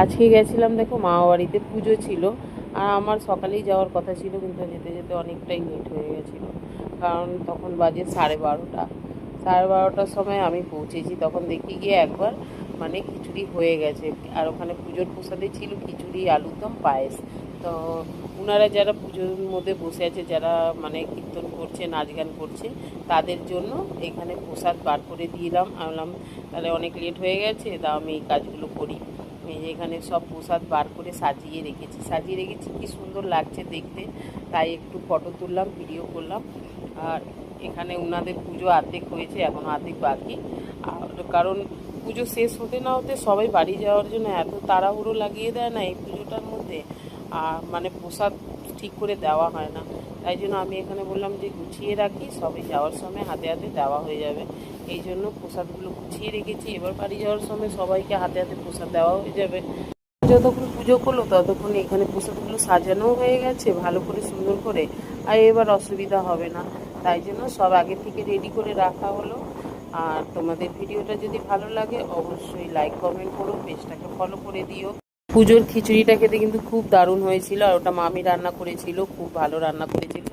আজকে গেছিলাম, দেখো মামা বাড়িতে পুজো ছিল। আর আমার সকালেই যাওয়ার কথা ছিল, কিন্তু যেতে যেতে অনেকটাই লেট হয়ে গেছিলো। কারণ তখন বাজে 12:30। 12:30টার সময় আমি পৌঁছেছি, তখন দেখি গিয়ে একবার মানে খিচুড়ি হয়ে গেছে। আর ওখানে পুজোর প্রসাদে ছিল খিচুড়ি, আলুর দম, পায়েস। তো ওনারা যারা পুজোর মধ্যে বসে আছে, যারা মানে কীর্তন করছে, নাচ গান করছে, তাদের জন্য এখানে প্রসাদ বার করে দিলাম। আমি বললাম তাহলে অনেক লেট হয়ে গেছে, তা আমি এই কাজগুলো করি। এই যে এখানে সব প্রসাদ বার করে সাজিয়ে রেখেছি, কি সুন্দর লাগছে দেখতে। তাই একটু ফটো তুললাম, ভিডিও করলাম। আর এখানে ওনাদের পুজো অর্ধেক হয়েছে, এখনও অর্ধেক বাকি। আর কারণ পুজো শেষ হতে না হতে সবাই বাড়ি যাওয়ার জন্য এত তাড়াহুড়ো লাগিয়ে দেয় না এই পুজোটার মধ্যে, আর মানে প্রসাদ ঠিক করে দেওয়া হয় না। তাই জন্য আমি এখানে বললাম যে গুছিয়ে রাখি, সবাই যাওয়ার সময় হাতে হাতে দেওয়া হয়ে যাবে। এই জন্য প্রসাদগুলো গুছিয়ে রেখেছি, এবার বাড়ি যাওয়ার সময় সবাইকে হাতে হাতে প্রসাদ দেওয়া হয়ে যাবে। যতক্ষণ পুজো করলো ততক্ষণ এখানে প্রসাদগুলো সাজানো হয়ে গেছে ভালো করে, সুন্দর করে। আর এবার অসুবিধা হবে না, তাই জন্য সব আগে থেকে রেডি করে রাখা হলো। আর তোমাদের ভিডিওটা যদি ভালো লাগে অবশ্যই লাইক কমেন্ট করো, পেজটাকে ফলো করে দিও। পুজোর খিচুড়িটা খেতে কিন্তু খুব দারুণ হয়েছিল, আর ওটা মামি রান্না করেছিল, খুব ভালো রান্না করেছিল।